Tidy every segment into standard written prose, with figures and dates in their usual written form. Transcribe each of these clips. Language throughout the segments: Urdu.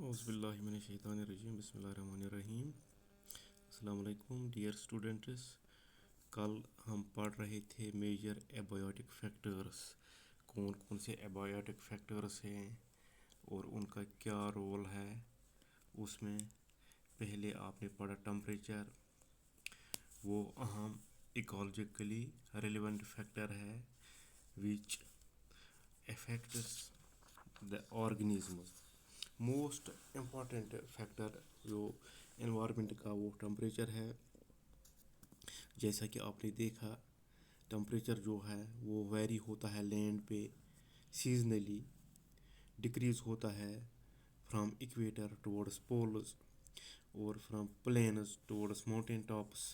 اعوذ باللہ من الشیطان الرجیم بسم اللہ الرحمن الرحیم. السلام علیکم ڈیئر اسٹوڈنٹس. کل ہم پڑھ رہے تھے میجر ایبایوٹک فیکٹرز. کون کون سے ایبایوٹک فیکٹرز ہیں اور ان کا کیا رول ہے. اس میں پہلے آپ نے پڑھا ٹمپریچر. وہ اہم ایکولوجیکلی ریلیونٹ فیکٹر ہے which affects the organisms. Most important factor جو انوائرمنٹ کا وہ ٹمپریچر ہے. جیسا کہ آپ نے دیکھا ٹمپریچر جو ہے وہ ویری ہوتا ہے لینڈ پہ سیزنلی. ڈکریز ہوتا ہے فرام ایکویٹر ٹورڈس پولز اور from planes towards mountain tops.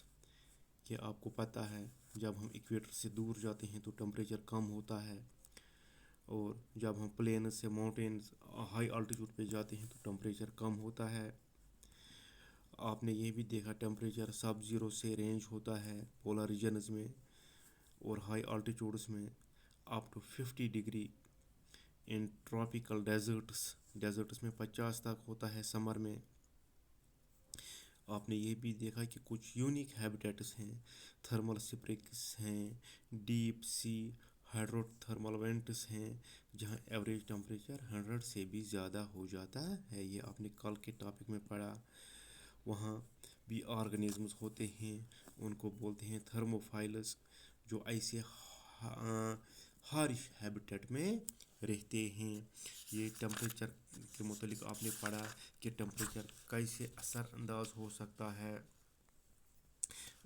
کہ آپ کو پتہ ہے جب ہم ایکویٹر سے دور جاتے ہیں تو ٹمپریچر کم ہوتا ہے اور جب ہم پلینز سے ماؤنٹینز ہائی الٹیٹیوڈ پہ جاتے ہیں تو ٹمپریچر کم ہوتا ہے. آپ نے یہ بھی دیکھا ٹمپریچر سب زیرو سے رینج ہوتا ہے پولر ریجنز میں اور ہائی الٹیٹیوڈس میں اپ ٹو 50 ڈگری. ان ٹراپیکل ڈیزرٹس میں 50 تک ہوتا ہے سمر میں. آپ نے یہ بھی دیکھا کہ کچھ یونیک ہیبیٹیٹس ہیں. تھرمل سپرنگس ہیں, deep sea hydro thermal vents ہیں جہاں ایوریج ٹمپریچر 100 سے بھی زیادہ ہو جاتا ہے. یہ آپ نے کل کے ٹاپک میں پڑھا. وہاں بھی آرگنیزمز ہوتے ہیں, ان کو بولتے ہیں تھرموفائلز, جو ایسے ہارش ہیبیٹیٹ میں رہتے ہیں. یہ ٹمپریچر کے متعلق آپ نے پڑھا کہ ٹمپریچر کیسے اثر انداز ہو سکتا ہے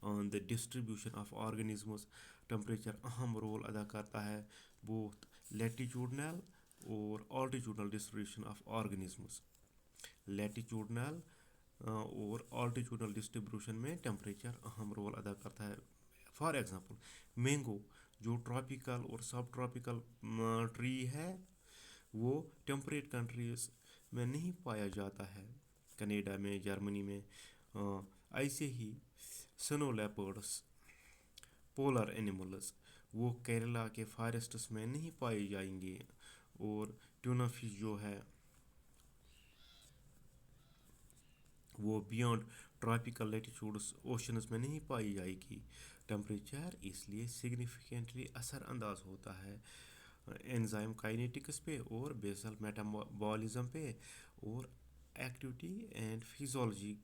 on the distribution of organisms. Temperature اہم رول ادا کرتا ہے بوتھ لیٹیچوڈنل اور altitudinal distribution of organisms. Latitudinal اور آلٹیچوڈنل ڈسٹریبیوشن میں ٹمپریچر اہم رول ادا کرتا ہے. فار ایگزامپل مینگو جو ٹراپیکل اور سب ٹراپیکل ٹری ہے وہ ٹیمپریٹ کنٹریز میں نہیں پایا جاتا ہے, کینیڈا میں, جرمنی میں. ایسے ہی سنو لیپرڈس پولر اینیملز وہ کیرلا کے فارسٹس میں نہیں پائے جائیں گے, اور ٹیونا فش جو ہے وہ بیانڈ ٹراپیکل لیٹیچوڈس اوشنز میں نہیں پائی جائے گی. ٹمپریچر اس لیے سگنیفیکنٹلی اثر انداز ہوتا ہے انزائم کائنیٹکس پہ اور بیسل میٹابولزم پہ اور ایکٹیویٹی اینڈ فیزیولوجی.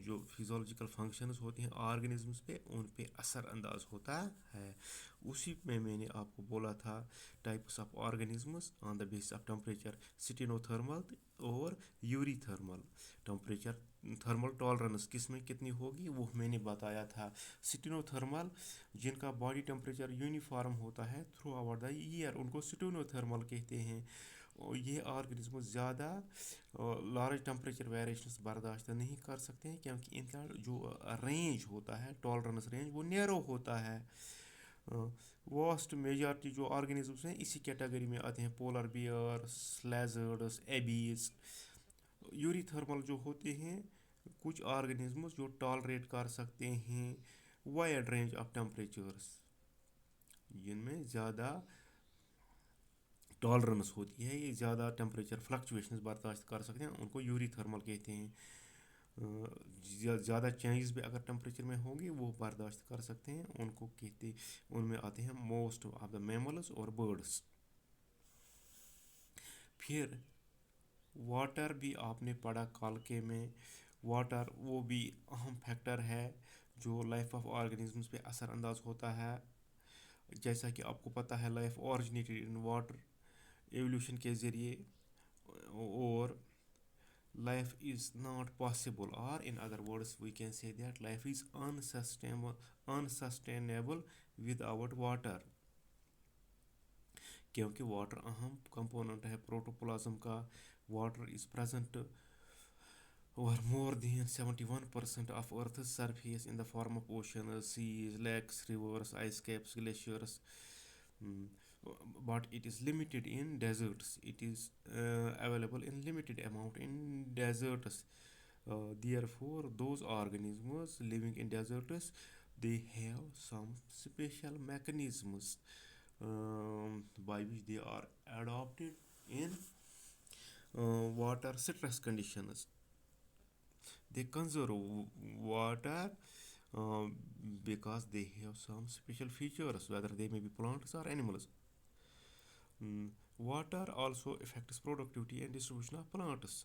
جو فیزیولوجیکل فنکشنز ہوتے ہیں آرگنیزمز پہ ان پہ اثر انداز ہوتا ہے. اسی میں نے آپ کو بولا تھا types of organisms on the base of temperature, steno thermal اور یوری تھرمل. ٹمپریچر تھرمل ٹالرنس کس میں کتنی ہوگی وہ میں نے بتایا تھا. سٹینو تھرمل جن کا باڈی ٹمپریچر یونیفارم ہوتا ہے تھرو آور دا ایئر ان کو سٹینو تھرمل کہتے ہیں. یہ آرگنزم زیادہ لارج ٹمپریچر ویریشنز برداشت نہیں کر سکتے ہیں کیونکہ ان کا جو رینج ہوتا ہے ٹالرنس رینج وہ نیرو ہوتا ہے. واسٹ میجارٹی جو آرگنزمس ہیں اسی کیٹیگری میں آتے ہیں پولر بیئرس, لیزرڈس, ایبیز. یوری تھرمل جو ہوتے ہیں کچھ آرگنزمز جو ٹالریٹ کر سکتے ہیں وائڈ رینج آف ٹمپریچرس, جن میں زیادہ ٹالرنس ہوتی ہے, یہ زیادہ ٹمپریچر فلکچویشنز برداشت کر سکتے ہیں, ان کو یوری تھرمل کہتے ہیں. زیادہ چینجز بھی اگر ٹمپریچر میں ہوں گی وہ برداشت کر سکتے ہیں, ان کو کہتے ان میں آتے ہیں موسٹ آف دا میملز اور برڈس. پھر واٹر بھی آپ نے پڑھا کال کے میں. واٹر وہ بھی اہم فیکٹر ہے جو لائف آف آرگنزمز پہ اثر انداز ہوتا ہے. جیسا کہ آپ کو پتہ ہے life originated in water evolution کے ذریعے, اور life is not possible, or in other words we can say that life is unsustainable without water. کیونکہ واٹر اہم کمپوننٹ ہے پروٹوپلازم کا. Water is present over more than 71% of Earth's surface in the form of oceans, seas, lakes, rivers, ice caps, glaciers. But it is limited in deserts. It is available in limited amount in deserts. Therefore, those organisms living in deserts they have some special mechanisms by which they are adapted in water stress conditions. They conserve water uh, because they have some special features, whether they may be plants or animals. Mm, Water also affects productivity and distribution of plants.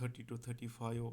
30 to 35,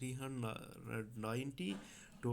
390 to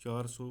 400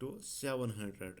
to 700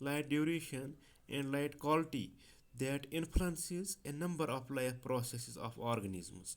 light duration and light quality that influences a number of life processes of organisms.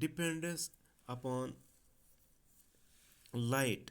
depends upon light.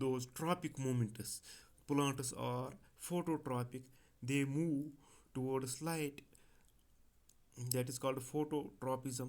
those tropic movements. Plants are phototropic, they move towards light, that is called phototropism.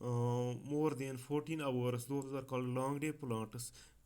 more than 14 hours, those are called long day plants.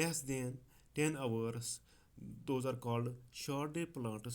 less than 10 hours, those are called short day plants.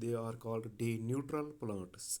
they are called day neutral plants.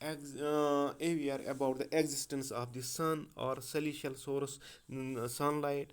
aware about the existence of the sun or celestial source sunlight.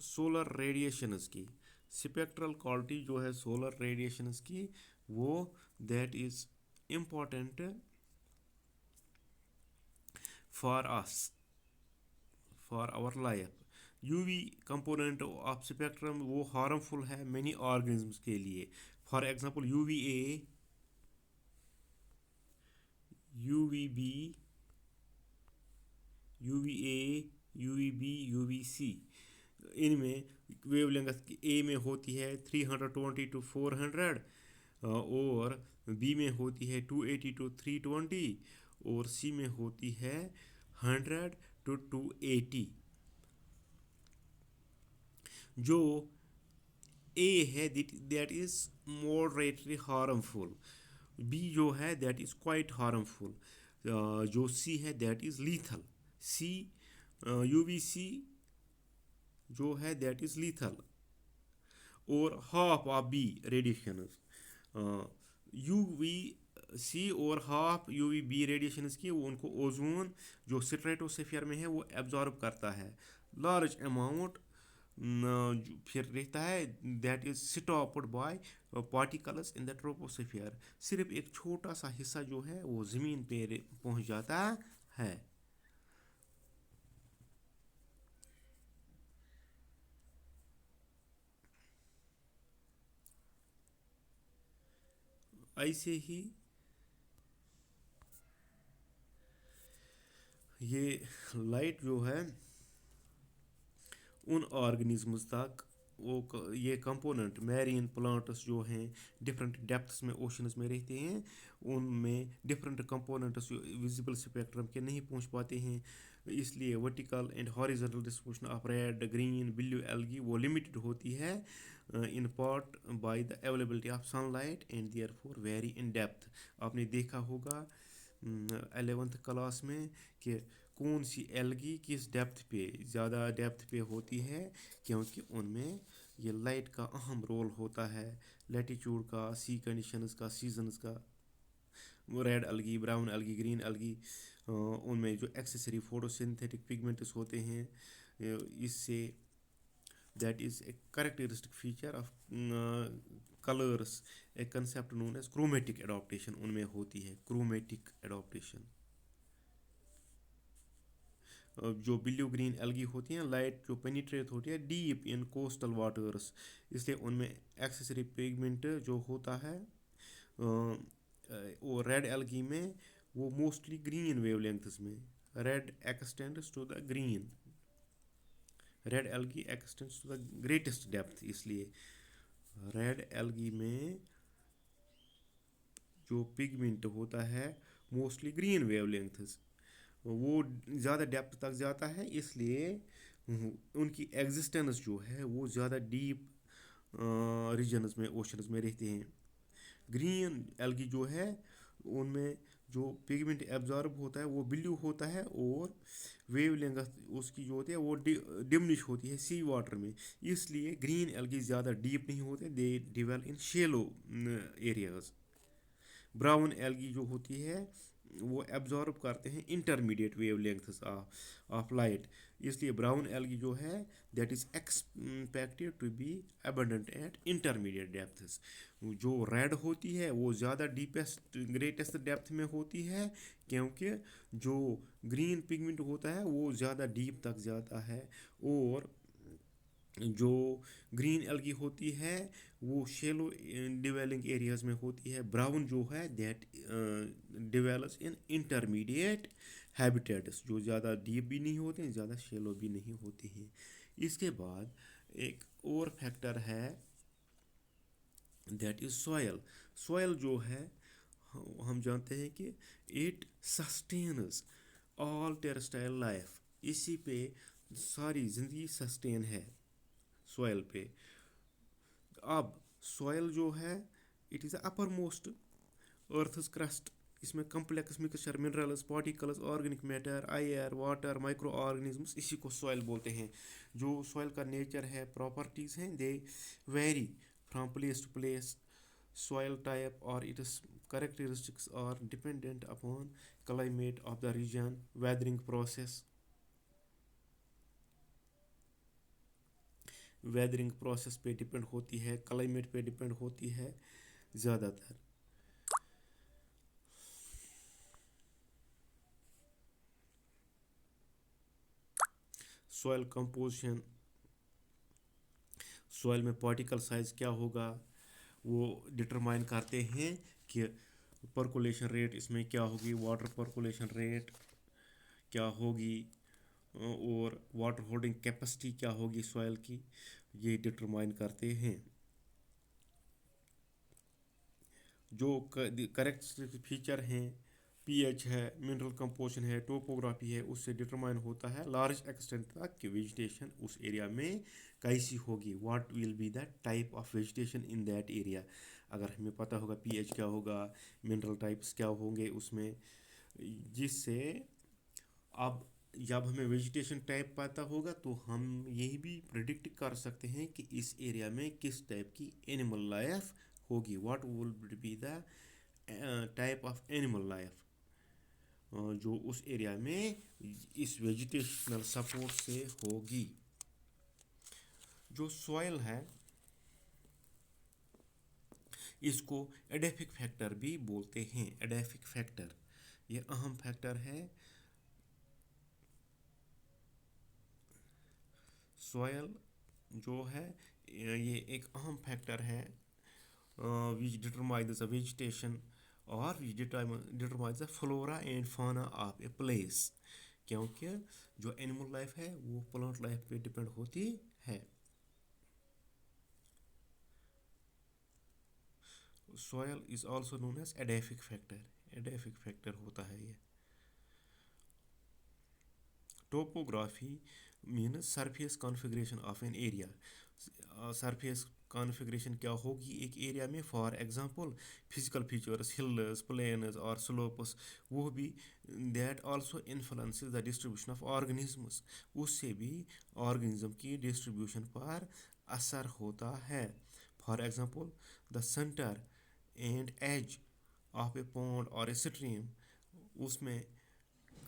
Solar radiations کی اسپیکٹرل کوالٹی جو ہے سولر ریڈیشنز کی وہ that is important for us for our life. U V component of spectrum وہ ہارمفل ہے مینی آرگنزمس کے لیے. For example U V A, U V B, U V A, U V B, U V C, ان میں ویو لینگتھ اے میں ہوتی ہے 320 ٹو 400 اور بی میں ہوتی ہے 280 ٹو 320 اور سی میں ہوتی ہے 100 ٹو 280. جو اے ہے that is moderately harmful, B جو ہے دیٹ از کوائٹ ہارمفل، جو سی ہے that is lethal. C U V C جو ہے دیٹ از لیتھل اور half of B radiations. U V C اور half U V B radiations کی وہ ان کو اوزون جو اسٹریٹوسفیئر میں ہے وہ ایبزارب کرتا ہے لارج اماؤنٹ. پھر رہتا ہے that is stopped by particles in the troposphere. صرف ایک چھوٹا سا حصہ جو ہے وہ زمین پہ پہنچ جاتا ہے. ایسے ہی یہ لائٹ جو ہے ان آرگنزمز تک وہ یہ کمپوننٹ میرین پلانٹس جو ہیں ڈفرینٹ ڈیپتھس میں اوشنز میں رہتے ہیں ان میں ڈفرینٹ کمپوننٹس جو ویزیبل اسپیکٹرم کے نہیں پہنچ پاتے ہیں. اس لیے vertical and horizontal distribution of red green blue algae وہ لمیٹڈ ہوتی ہے in part by the availability of sunlight and therefore very in depth. آپ نے دیکھا ہوگا 11th کلاس میں کہ کون سی ایلگی کس ڈیپتھ پہ زیادہ ڈیپتھ پہ ہوتی ہے کیونکہ ان میں یہ لائٹ کا اہم رول ہوتا ہے لیٹیچیوڈ کا، سی کنڈیشنز کا، سیزنز کا. ریڈ الگی، براؤن الگی، گرین الگی، ان میں جو ایکسیسری فوٹو سنتھیٹک پگمنٹس ہوتے ہیں اس سے that is a characteristic feature of colours a concept known as chromatic adaptation ان میں ہوتی ہے کرومیٹک اڈاپٹیشن. جو بلیو گرین الگی ہوتی ہیں لائٹ جو پینیٹریٹ ہوتی ہے ڈیپ ان کوسٹل واٹرس اس لیے ان میں ایکسیسری پیگمنٹ جو ہوتا ہے اور ریڈ الگی میں وہ موسٹلی گرین ویو لینگتھس میں. Red extends to the green, red algae extends to the greatest depth. اس لیے ریڈ الگی میں جو پگمنٹ ہوتا ہے موسٹلی گرین ویو لینگتھس وہ زیادہ ڈیپتھ تک جاتا ہے اس لیے ان کی ایگزسٹنس جو ہے وہ زیادہ ڈیپ ریجنز میں اوشنز میں رہتے ہیں. گرین الگی جو ہے ان میں جو پگمنٹ ایبزارب ہوتا ہے وہ بلیو ہوتا ہے اور ویو لینگتھ اس کی جو ہوتی ہے وہ ڈمنش ہوتی ہے سی واٹر میں. اس لیے گرین الگی زیادہ ڈیپ نہیں ہوتے they dwell in shallow areas. Brown algae جو ہوتی ہے وہ ایبزارب کرتے ہیں intermediate wavelengths of light. اس لیے براؤن الگی جو ہے that is expected to be abundant at intermediate depths. جو ریڈ ہوتی ہے وہ زیادہ ڈیپیسٹ گریٹسٹ ڈیپتھ میں ہوتی ہے کیونکہ جو گرین پگمنٹ ہوتا ہے وہ زیادہ ڈیپ تک جاتا ہے اور جو گرین الگی ہوتی ہے وہ شیلو ڈیویلنگ ایریاز میں ہوتی ہے. براؤن جو ہے دیٹ ڈیویلس ان انٹرمیڈیٹ ہیبیٹیٹس جو زیادہ ڈیپ بھی نہیں ہوتے ہیں زیادہ شیلو بھی نہیں ہوتے ہیں. اس کے بعد ایک اور فیکٹر ہے دیٹ از سوائل. سوائل جو ہے ہم جانتے ہیں کہ اٹ سسٹینز آل ٹیرسٹائل لائف، اسی پہ ساری زندگی سسٹین ہے سوائل پہ. اب سوائل جو ہے it is a uppermost earth's crust. اس میں complex mixture minerals particles organic matter air water microorganisms اسی کو سوائل بولتے ہیں. جو سوائل کا نیچر ہے پراپرٹیز ہیں they vary from place to place. Soil type اور its characteristics are dependent upon climate of the region, weathering process. Weathering process پہ ڈپینڈ ہوتی ہے، کلائمیٹ پہ ڈپینڈ ہوتی ہے زیادہ تر. سوائل کمپوزیشن، سوائل میں پارٹیکل سائز کیا ہوگا وہ ڈٹرمائن کرتے ہیں کہ پرکولیشن ریٹ اس میں کیا ہوگی، واٹر پرکولیشن ریٹ کیا ہوگی، اور واٹر ہولڈنگ کیپیسٹی کیا ہوگی سوائل کی، یہ ڈٹرمائن کرتے ہیں. جو کریکٹرسٹک فیچر ہیں، پی ایچ ہے، منرل کمپوزیشن ہے، ٹوپوگرافی ہے، اس سے ڈٹرمائن ہوتا ہے لارج ایکسٹینٹ تک کہ ویجیٹیشن اس ایریا میں کیسی ہوگی، what will be the type of vegetation in that area. اگر ہمیں پتہ ہوگا پی ایچ کیا ہوگا، منرل ٹائپس کیا ہوں گے اس میں، جس سے اب جب ہمیں ویجیٹیشن ٹائپ پتہ ہوگا تو ہم یہی بھی پریڈکٹ کر سکتے ہیں کہ اس ایریا میں کس ٹائپ کی اینیمل لائف ہوگی، what will be the type of animal life جو اس ایریا میں اس ویجیٹیشنل سپورٹ سے ہوگی. جو سوائل ہے اس کو ایڈیفک فیکٹر بھی بولتے ہیں. ایڈیفک فیکٹر یہ اہم فیکٹر ہے. سوائل جو ہے یہ ایک اہم فیکٹر ہے which determines the vegetation or which determines the flora and fauna of a place. کیونکہ جو اینیمل لائف ہے وہ پلانٹ لائف پہ ڈپینڈ ہوتی ہے. Soil is also known as edaphic factor, edaphic factor ہوتا ہے یہ. Topography means surface configuration of an area. Surface configuration کیا ہوگی ایک ایریا میں، for example physical features, hills, plains اور سلوپس، وہ بھی that also influences the distribution of organisms, اس سے بھی آرگنیزم کی ڈسٹریبیوشن پر اثر ہوتا ہے. For example the centre and edge of a pond اور اے اسٹریم، اس میں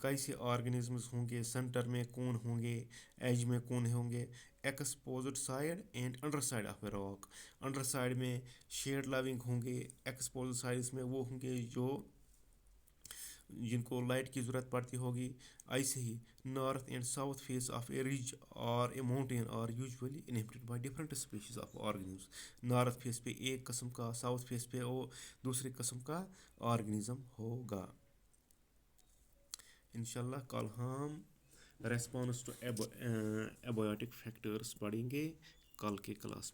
کیسے آرگنیزمز ہوں گے، سینٹر میں کون ہوں گے، ایج میں کون ہوں گے. Exposed side and under side of a rock, under side میں شیڈ لونگ ہوں گے، ایکسپوزڈ سائڈس میں وہ ہوں گے جو جن کو لائٹ کی ضرورت پڑتی ہوگی. ایسے ہی north and south face of a ridge اور a mountain are usually inhabited by different species of organism. North face پہ ایک قسم کا، ساؤتھ فیس پہ دوسری قسم کا آرگنیزم ہوگا. انشاءاللہ کل ہم ریسپانس ٹو ایبیوٹک فیکٹرز پڑھیں گے کل کے کلاس میں.